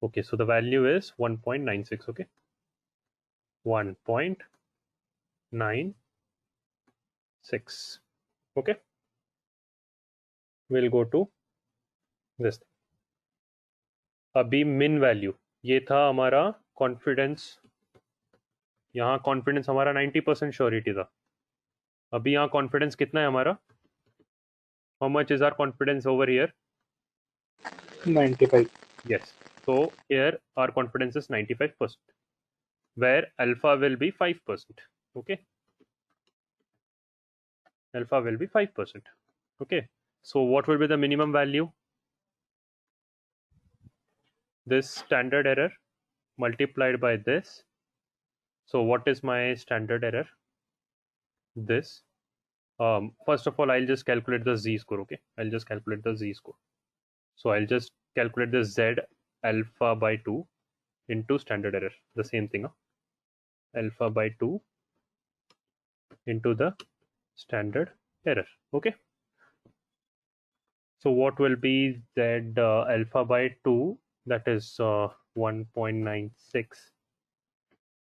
A: Okay, so the value is 1.96. Okay, 1.96. Okay, we'll go to this. अभी मिन वैल्यू ये था हमारा कॉन्फिडेंस. यहाँ कॉन्फिडेंस हमारा 90% श्योरिटी था. अभी यहाँ कॉन्फिडेंस कितना है हमारा? How much is our confidence over here?
B: 95.
A: Yes. So here our confidence is 95%, where alpha will be 5%. Okay, alpha will be 5%. Okay, so what will be the minimum value? This standard error multiplied by this. So what is my standard error? This. First of all, I'll just calculate the Z score. Okay, I'll just calculate the Z score. So I'll just calculate the Z alpha by 2 into standard error. The same thing. Alpha by 2 into the standard error. Okay. So what will be Z alpha by 2? That is 1.96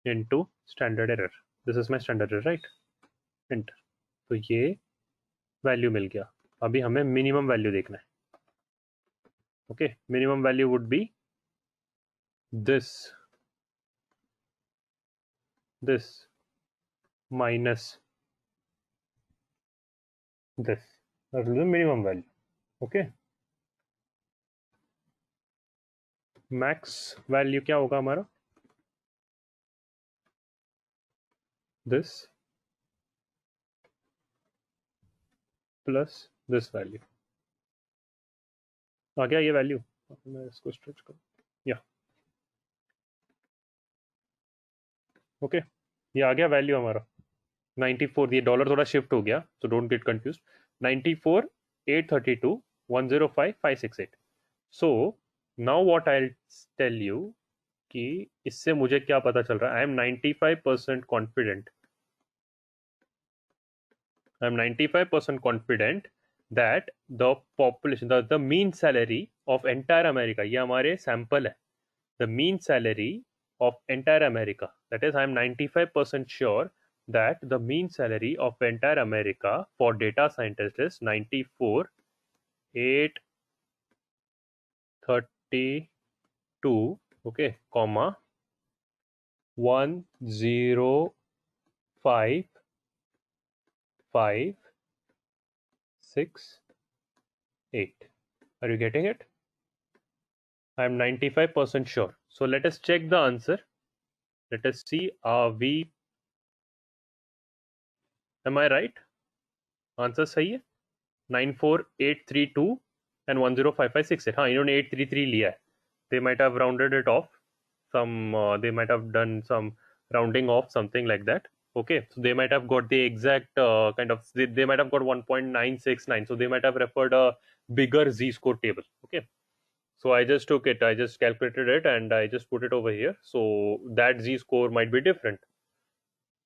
A: into standard error. This is my standard error, right? Enter. तो ये वैल्यू मिल गया. अभी हमें मिनिमम वैल्यू देखना है. Okay, minimum value would be this minus this. That is the minimum value. Okay, max value क्या होगा हमारा? This plus this value. आ गया ये वैल्यू. मैं इसको स्ट्रेच करूँ. या ओके, ये आ गया वैल्यू हमारा 94. ये डॉलर थोड़ा शिफ्ट हो गया, so don't get confused. 94 832 105 568. So now what I'll tell you कि इससे मुझे क्या पता चल रहा है? I am 95% confident. I am 95% confident that the population, the mean salary of entire America, ये हमारे sample है. The mean salary of entire America, that is I am 95% sure that the mean salary of entire America for data scientist is 94 832, okay, comma 105 568. Are you getting it? I am 95% sure. So let us check the answer. Let us see, am I right? Answer सही है. 94832 and 10556. हाँ, इन्होंने 833 लिया है. They might have rounded it off. They might have done some rounding off, something like that. Okay, so they might have got the exact they might have got 1.969. So they might have referred a bigger Z-score table. Okay, so I just took it. I just calculated it and I just put it over here. So that Z-score might be different.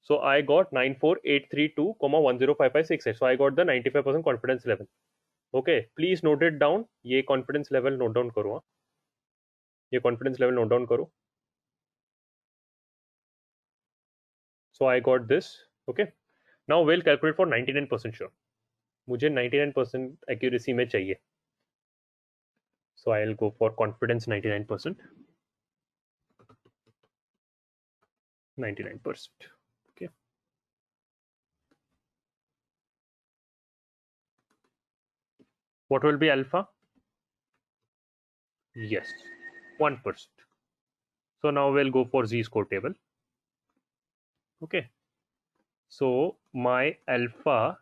A: So I got 94832, 10556. So I got the 95% confidence level. Okay, please note it down, ये कॉन्फिडेंस लेवल नोट डाउन करो, ये कॉन्फिडेंस लेवल नोट डाउन करो. So I got this. Okay. Now we'll calculate for 99% sure. मुझे 99% accuracy में चाहिए. So I'll go for confidence 99%. 99%. Okay. What will be alpha? Yes, 1%. So now we'll go for z-score table. Okay. So my alpha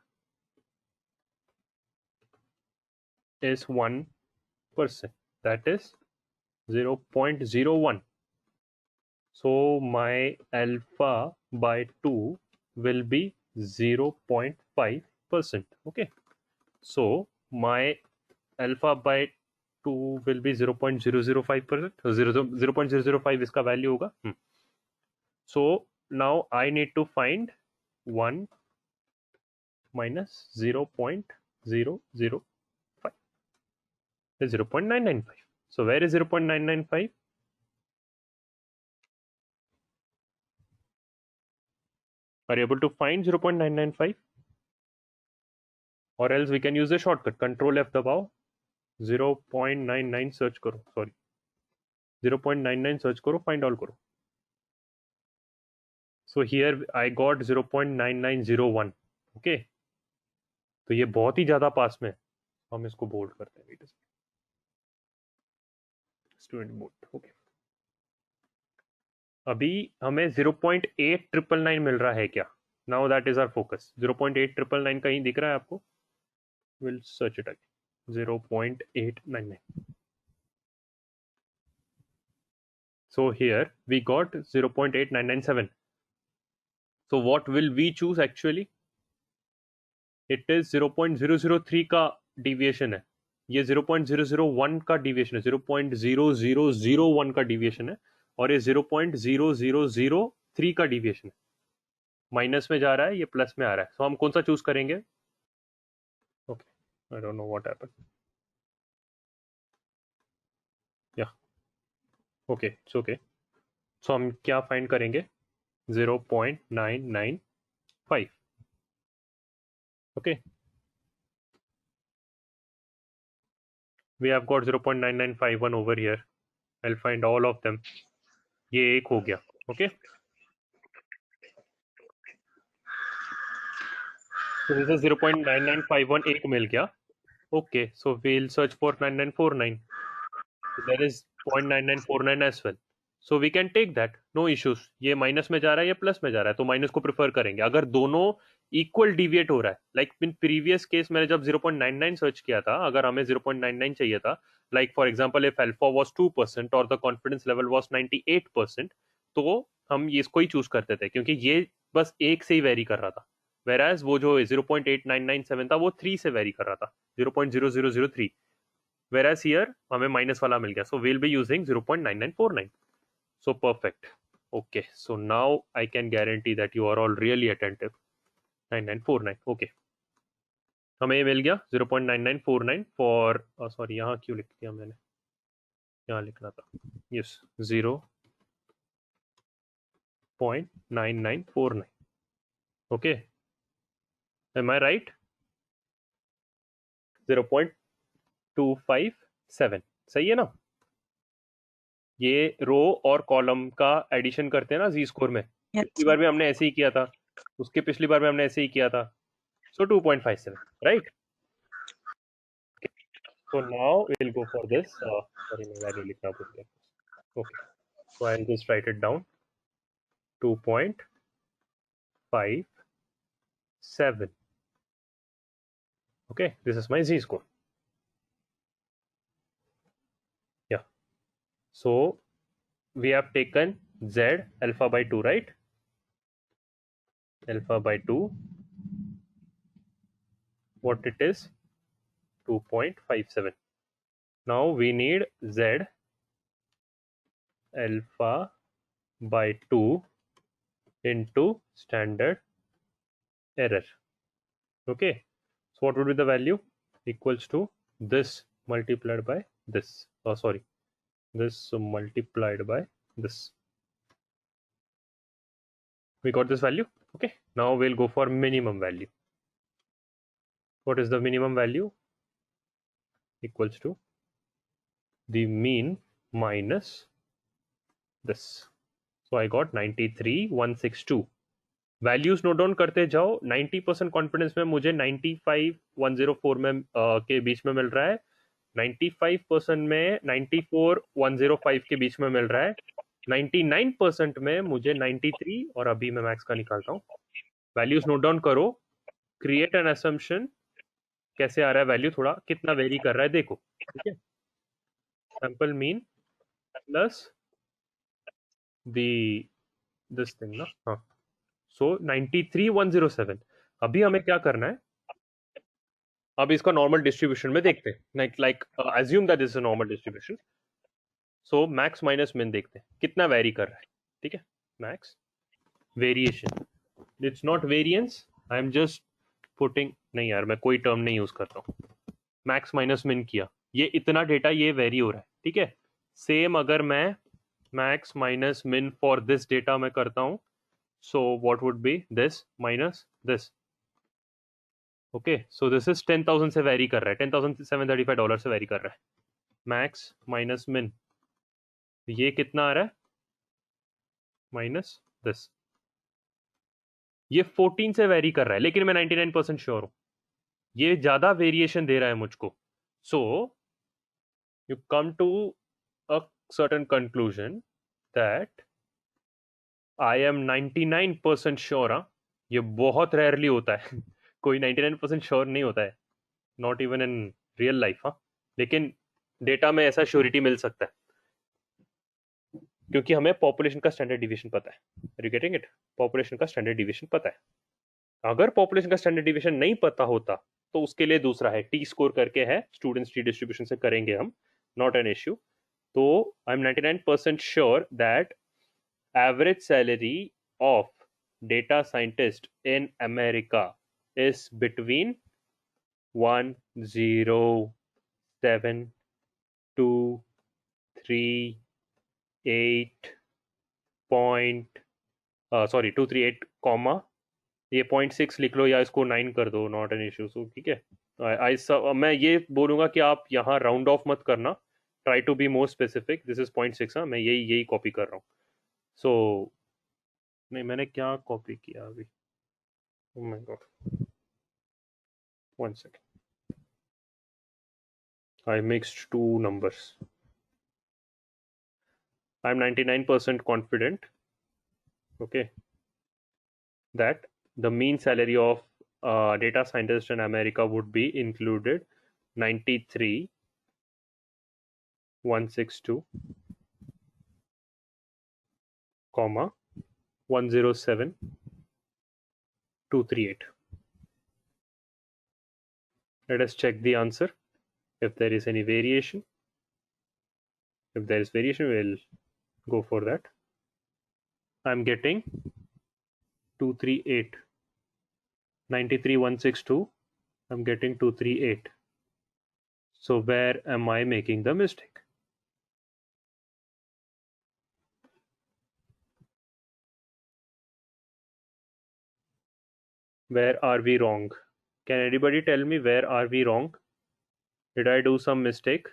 A: is 1%. That is 0.01. So my alpha by 2 will be 0.5%. Okay. So my alpha by 2 will be 0.005%. 0.005 इसका वैल्यू होगा. So now I need to find 1 minus 0.005 is 0.995. So where is 0.995? Are you able to find 0.995? Or else we can use the shortcut. Control F दबाओ, 0.99 सर्च करो, सॉरी 0.99 सर्च करो, फाइंड ऑल करो. So here I got 0.9901. Okay. तो ये बहुत ही ज्यादा पास में, हम इसको बोल्ड करते हैं. Student bold. ओके. अभी हमें 0.8999 मिल रहा है क्या? Now that is our focus. 0.8999 कहीं दिख रहा है आपको? Will search it again. 0.899. So here we got 0.8997. So what will we choose actually? It is 0.003 का deviation है. ये 0.001 का deviation है, 0.0001 का deviation है, और ये 0.0003 का deviation है. माइनस में जा रहा है, ये प्लस में आ रहा है. So हम कौन सा चूज करेंगे? Okay, I don't know what happened. Yeah, okay, it's okay. So हम क्या फाइंड करेंगे? 0.995. Okay. We have got 0.9951 over here. I'll find all of them. ये एक हो गया. Okay. So this is 0.9951 एक मिल गया. Okay. So we'll search for 9949. So there is 0.9949 as well. So we can take that. No issues. ये माइनस में जा रहा है, ये प्लस में जा रहा है, तो माइनस को प्रेफर करेंगे. अगर दोनों इक्वल डिविएट हो रहा है, लाइक इन प्रीवियस केस मैंने जब 0.99 सर्च किया था, अगर हमें 0.99 चाहिए था, like for example if alpha was 2% और द कॉन्फिडेंस लेवल वाज 98%, तो हम इसको ही चूज करते थे, क्योंकि ये बस एक से ही वेरी कर रहा था. वेराज वो जो 0.8997 था वो 3 से वेरी कर रहा था, 0.0003. whereas here हमें माइनस वाला मिल गया. So we'll be using 0.9949. So perfect. Okay, so now I can guarantee that you are all really attentive. 9949. Okay. हमें ये मिल गया 0.9949 फॉर, सॉरी यहाँ क्यों लिख दिया मैंने, यहाँ लिखना था. Yes, 0.9949. Okay, M I right? 0.257. सही है ना? ये रो और कॉलम का एडिशन करते हैं ना जी स्कोर में. पिछली बार भी हमने ऐसे ही किया था, उसके पिछली बार भी हमने ऐसे ही किया था. So 2.57, right? So now we'll go for this. Sorry, मैं value लिखना भूल गया. Okay, so I'll just write it down. 2.57. Okay, this is my z score. Yeah. So we have taken z alpha by 2, right? Alpha by 2. What it is? 2.57. Now we need z alpha by 2 into standard error. Okay, so what would be the value? equals to this multiplied by this. Oh, sorry, this multiplied by this. We got this value. Okay, now we'll go for minimum value. What is the minimum value? Equals to the mean minus this. So I got 93,162. Values note down करते जाओ. 90% कॉन्फिडेंस में मुझे 95,104 में के बीच में मिल रहा है. 95% में 94,105 के बीच में मिल रहा है. 99% में मुझे 93 और अभी मैं मैक्स का निकालता हूँ. वैल्यूज नोट डाउन करो. Create an assumption. कैसे आ रहा है वैल्यू, थोड़ा कितना वेरी कर रहा है देखो. ठीक है, sample mean plus the this thing ना. हाँ, सो 93,107. अभी हमें क्या करना है, अब इसका नॉर्मल डिस्ट्रीब्यूशन में देखते हैं. Like assume that this is normal distribution. So max minus मिन देखते हैं कितना वेरी कर रहा है. ठीक है, max variation. It's not variance, I am just putting. नहीं यार, मैं कोई टर्म नहीं यूज करता हूँ. मैक्स माइनस मिन किया, ये इतना डेटा ये वेरी हो रहा है. ठीक है, सेम अगर मैं मैक्स माइनस मिन फॉर दिस डेटा में करता हूँ, so what would B this minus this. Okay, so this is 10,000 से वेरी कर रहा है. $10,735 से वेरी कर रहा है. मैक्स माइनस मिन, ये कितना आ रहा है माइनस दिस. ये 14 से वेरी कर रहा है, लेकिन मैं 99% श्योर हूं ये ज्यादा वेरिएशन दे रहा है मुझको. So you come to a certain conclusion that I am 99% sure. हाँ, ये बहुत रेयरली होता है. कोई 99% श्योर नहीं होता है, not even in real life. हाँ, लेकिन डेटा में ऐसा श्योरिटी मिल सकता है क्योंकि हमें पॉपुलेशन का स्टैंडर्ड डिवीजन पता है. Are you getting it? Population का स्टैंडर्ड डिवीजन पता है. अगर पॉपुलेशन का स्टैंडर्ड डिवीजन नहीं पता होता तो उसके लिए दूसरा है, टी स्कोर करके है, स्टूडेंट्स टी डिस्ट्रीब्यूशन से करेंगे हम, नॉट एन इश्यू. तो I am 99% sure that average salary of data scientist in America is between 107,238 point, sorry 238 comma, ये 0.6 लिख लो या इसको 9 कर दो, नॉट एन इश्यू. सो ठीक है, आई मैं ये बोलूंगा कि आप यहाँ राउंड ऑफ मत करना, try to be more specific. This is 0.6. हाँ, मैं यही यही कॉपी कर रहा हूँ. सो नहीं, मैंने क्या कॉपी किया अभी, oh my God, 1 second. I mixed two numbers. I'm 99% confident, okay, that the mean salary of data scientist in America would be included 93,162, comma 107,238. Let us check the answer if there is any variation. If there is variation, we'll go for that. I'm getting 238. 93,162. I'm getting 238. So where am I making the mistake? Where are we wrong? Can anybody tell me where are we wrong? Did I do some mistake?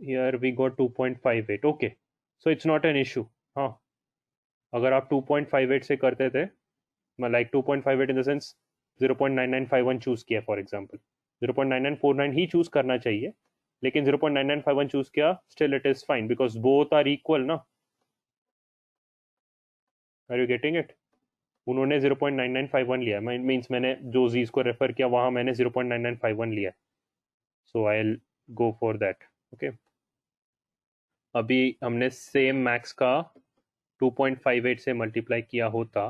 A: Here we got 2.58. Okay, so it's not an issue. हाँ, अगर आप 2.58 से करते थे, like 2.58 in the sense 0.9951 choose किया फॉर एग्जांपल, 0.9949 ही चूज करना चाहिए, लेकिन 0.9951 चूज किया, still it is fine because both are equal ना. Are you getting it? उन्होंने 0.9951 लिया, मीन्स मैंने जो जीज को रेफर किया वहां मैंने 0.9951 लिया. So I will go for that. Okay, अभी हमने सेम मैक्स का 2.58 से मल्टीप्लाई किया होता,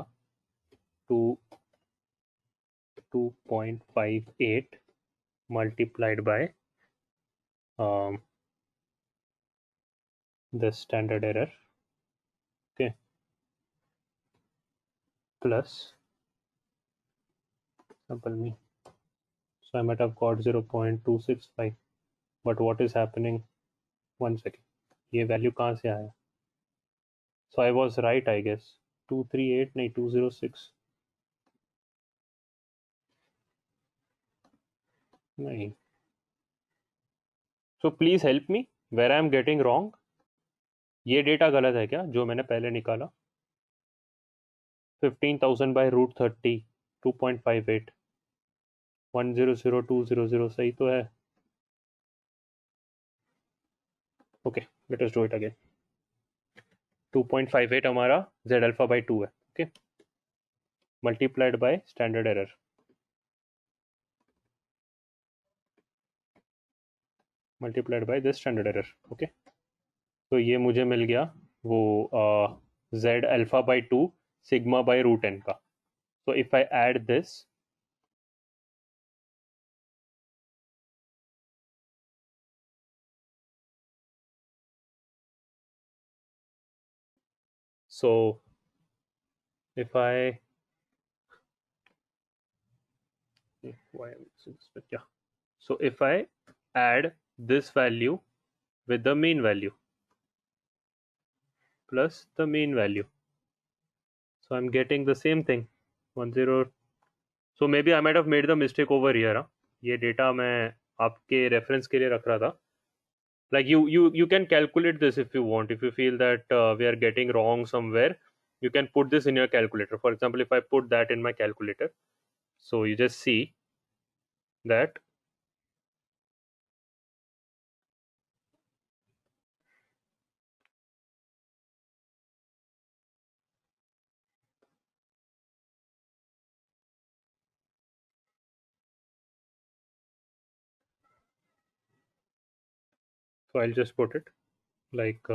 A: 2.58 multiplied by the standard error, okay, plus sample mean. So I might have got 0.265, but what is happening? 1 second, ये value कहाँ से आया? So I was right, I guess. 238 नहीं 206 नहीं. So please help me where I am getting wrong. ये डेटा गलत है क्या जो मैंने पहले निकाला? 15,000 by root 30 2.58 100200 सही तो है. Okay, let us do it again. 2.58 हमारा z alpha by 2 है, okay, multiplied by standard error, multiplied by this standard error, okay. तो ये मुझे मिल गया वो z alpha by 2 sigma by root n का. So if I add this, so if I why am I this, yeah, so if I add this value with the mean value plus the mean value, so I'm getting the same thing 10. So maybe I might have made the mistake over here, huh? ये डेटा मैं आपके रेफरेंस के लिए रख रहा था. Like you can calculate this if you want. If you feel that we are getting wrong somewhere, you can put this in your calculator. For example, if I put that in my calculator, so you just see that so I'll just put it like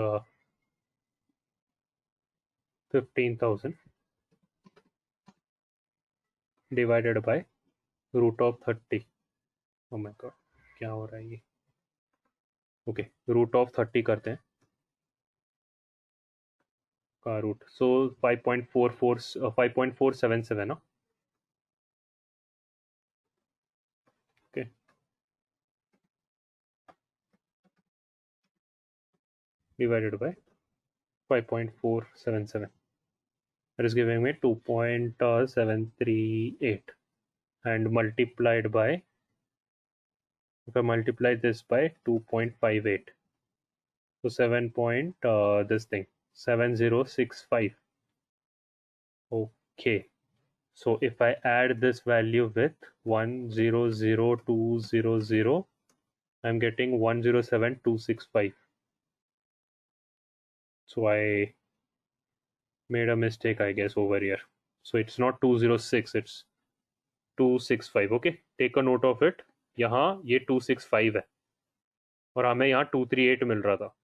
A: 15,000 divided by root of 30. Oh my god, क्या हो रहा है ये? Okay, root of 30 करते हैं का रूट. So 5.44 5.477 ना, okay, divided by 5.477, that is giving me 2.738, and multiplied by, if I multiply this by 2.58, so 7 point this thing 7065. Okay, so if I add this value with 100200, I'm getting 107265. So I made a mistake, I guess, over here. So it's not 206, it's 265. Okay, take a note of it. यहाँ ये 265 है और हमें यहाँ 238 मिल रहा था.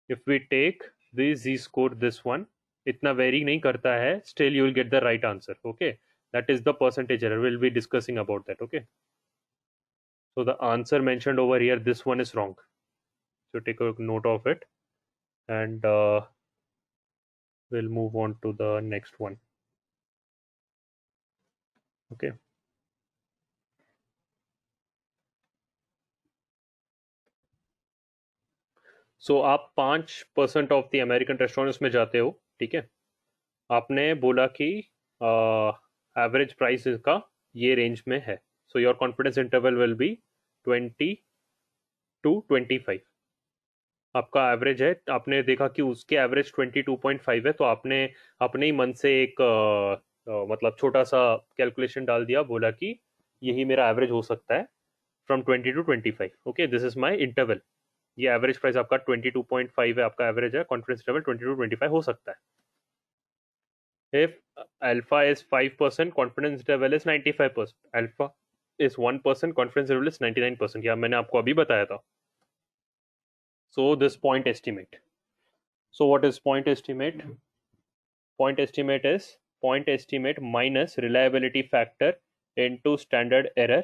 A: If we take this z score, this one इतना वेरी नहीं करता है, still you will get the right answer. Okay, that is the percentage error. We'll be discussing about that. Okay, so the answer mentioned over here, this one is wrong, so take a note of it, and we'll move on to the next one. Okay, सो आप 5% ऑफ द अमेरिकन रेस्टोरेंट्स में जाते हो, ठीक है. आपने बोला कि एवरेज प्राइस का ये रेंज में है, so your confidence interval will be 20 to 25. आपका एवरेज है, आपने देखा कि उसके एवरेज 22.5 है, तो आपने अपने ही मन से एक मतलब छोटा सा कैलकुलेशन डाल दिया, बोला कि यही मेरा एवरेज हो सकता है from 20 to 25. Okay, this is my interval. ये एवरेज प्राइस आपका 22.5 है, आपका एवरेज है, कॉन्फिडेंस लेवल 20 to 25 हो सकता है. If alpha is 5%, confidence level is 95%. Alpha is 1%, confidence level is 99%. या मैंने आपको अभी बताया था. So this point estimate. So what is point estimate? Point estimate is point estimate minus reliability factor into standard error,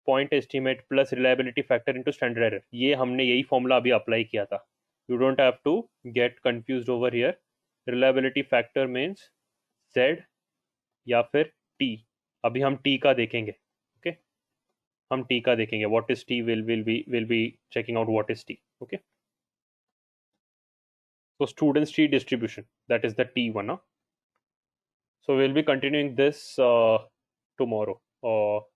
A: point estimate plus reliability factor into standard error. ये हमने यही फॉर्मूला अभी अप्लाई किया था. You don't have to get confused over here. Reliability factor means Z या फिर T. अभी हम T का देखेंगे. Okay, हम T का देखेंगे. What is T? Will be checking out what is T. Okay. So students T distribution, that is the T one. Huh? So we'll be continuing this tomorrow.